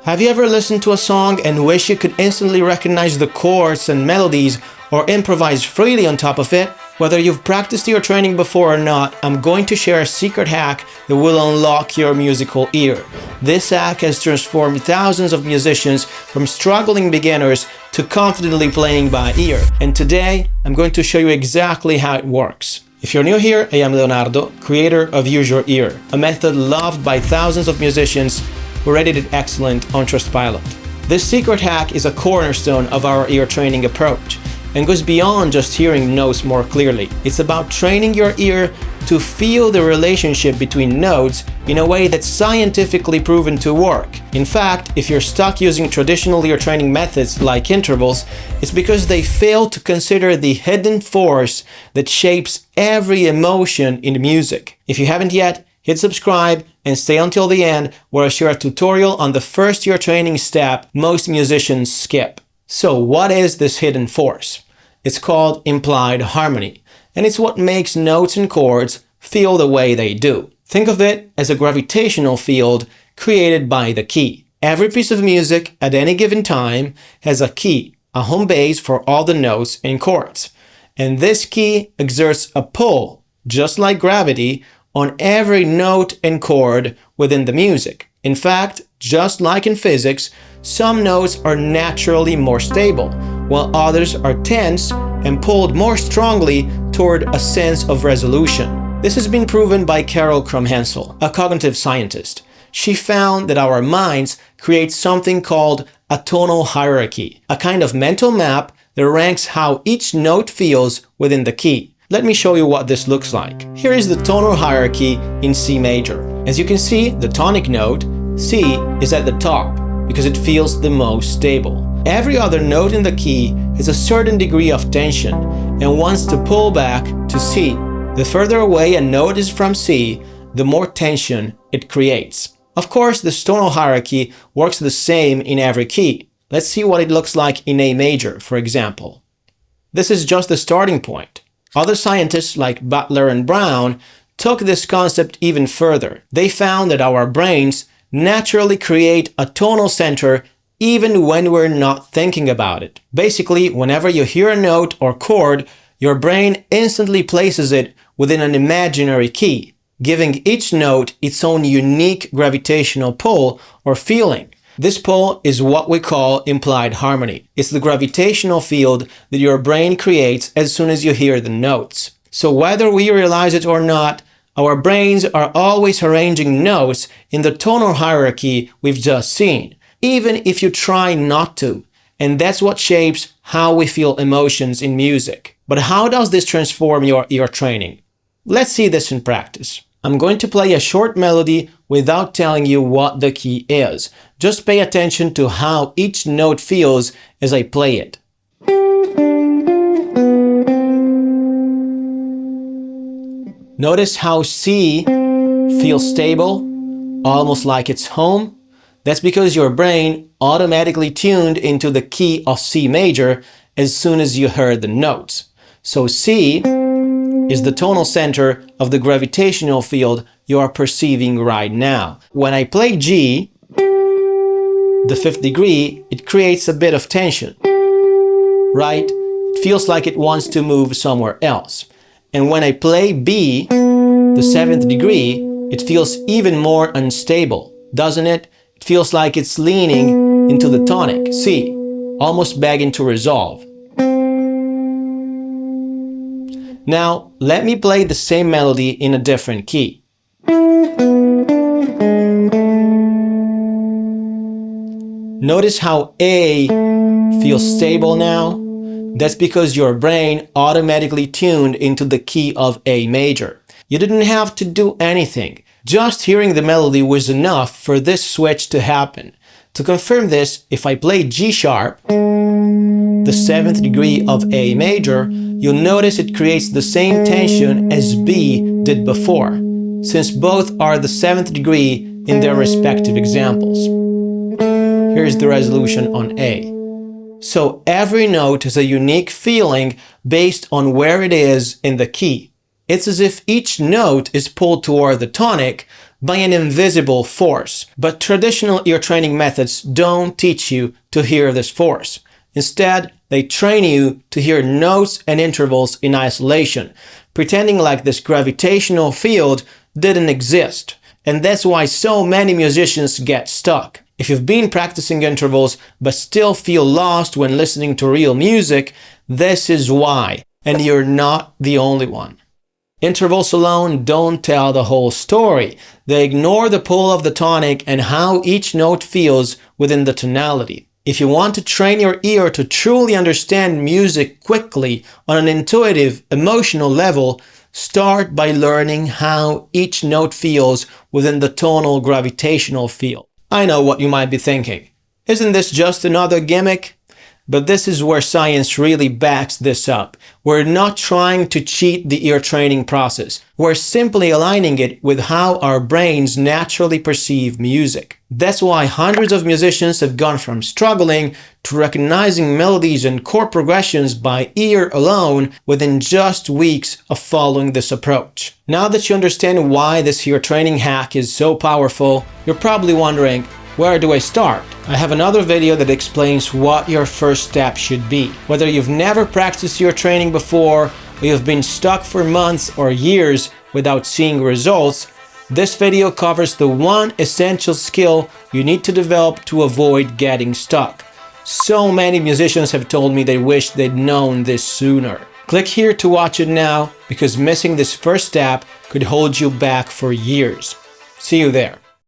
Have you ever listened to a song and wish you could instantly recognize the chords and melodies or improvise freely on top of it? Whether you've practiced your training before or not, I'm going to share a secret hack that will unlock your musical ear. This hack has transformed thousands of musicians from struggling beginners to confidently playing by ear. And today, I'm going to show you exactly how it works. If you're new here, I am Leonardo, creator of Use Your Ear, a method loved by thousands of musicians who rated it excellent on Trustpilot. This secret hack is a cornerstone of our ear training approach and goes beyond just hearing notes more clearly. It's about training your ear to feel the relationship between notes in a way that's scientifically proven to work. In fact, if you're stuck using traditional ear training methods like intervals, it's because they fail to consider the hidden force that shapes every emotion in music. If you haven't yet, hit subscribe and stay until the end, where I share a tutorial on the first ear training step most musicians skip. So what is this hidden force? It's called implied harmony, and it's what makes notes and chords feel the way they do. Think of it as a gravitational field created by the key. Every piece of music at any given time has a key, a home base for all the notes and chords. And this key exerts a pull, just like gravity, on every note and chord within the music. In fact, just like in physics, some notes are naturally more stable, while others are tense and pulled more strongly toward a sense of resolution. This has been proven by Carol Krumhensel, a cognitive scientist. She found that our minds create something called a tonal hierarchy, a kind of mental map that ranks how each note feels within the key. Let me show you what this looks like. Here is the tonal hierarchy in C major. As you can see, the tonic note, C, is at the top because it feels the most stable. Every other note in the key has a certain degree of tension and wants to pull back to C. The further away a note is from C, the more tension it creates. Of course, this tonal hierarchy works the same in every key. Let's see what it looks like in A major, for example. This is just the starting point. Other scientists like Butler and Brown took this concept even further. They found that our brains naturally create a tonal center even when we're not thinking about it. Basically, whenever you hear a note or chord, your brain instantly places it within an imaginary key, giving each note its own unique gravitational pull or feeling. This pull is what we call implied harmony. It's the gravitational field that your brain creates as soon as you hear the notes. So whether we realize it or not, our brains are always arranging notes in the tonal hierarchy we've just seen, even if you try not to. And that's what shapes how we feel emotions in music. But how does this transform your ear training? Let's see this in practice. I'm going to play a short melody without telling you what the key is. Just pay attention to how each note feels as I play it. Notice how C feels stable, almost like it's home. That's because your brain automatically tuned into the key of C major as soon as you heard the notes. So C is the tonal center of the gravitational field you are perceiving right now. When I play G, the fifth degree, it creates a bit of tension, right? It feels like it wants to move somewhere else. And when I play B, the seventh degree, it feels even more unstable, doesn't it? It feels like it's leaning into the tonic, C, almost begging to resolve. Now, let me play the same melody in a different key. Notice how A feels stable now? That's because your brain automatically tuned into the key of A major. You didn't have to do anything. Just hearing the melody was enough for this switch to happen. To confirm this, if I play G sharp, the seventh degree of A major, you'll notice it creates the same tension as B did before, since both are the seventh degree in their respective examples. Here's the resolution on A. So every note has a unique feeling based on where it is in the key. It's as if each note is pulled toward the tonic, by an invisible force. But traditional ear training methods don't teach you to hear this force. Instead, they train you to hear notes and intervals in isolation, pretending like this gravitational field didn't exist. And that's why so many musicians get stuck. If you've been practicing intervals but still feel lost when listening to real music, this is why, and you're not the only one. Intervals alone don't tell the whole story. They ignore the pull of the tonic and how each note feels within the tonality. If you want to train your ear to truly understand music quickly on an intuitive, emotional level, start by learning how each note feels within the tonal gravitational field. I know what you might be thinking. Isn't this just another gimmick? But this is where science really backs this up. We're not trying to cheat the ear training process. We're simply aligning it with how our brains naturally perceive music. That's why hundreds of musicians have gone from struggling to recognizing melodies and chord progressions by ear alone within just weeks of following this approach. Now that you understand why this ear training hack is so powerful, you're probably wondering, where do I start? I have another video that explains what your first step should be. Whether you've never practiced ear training before, or you've been stuck for months or years without seeing results, this video covers the one essential skill you need to develop to avoid getting stuck. So many musicians have told me they wish they'd known this sooner. Click here to watch it now, because missing this first step could hold you back for years. See you there.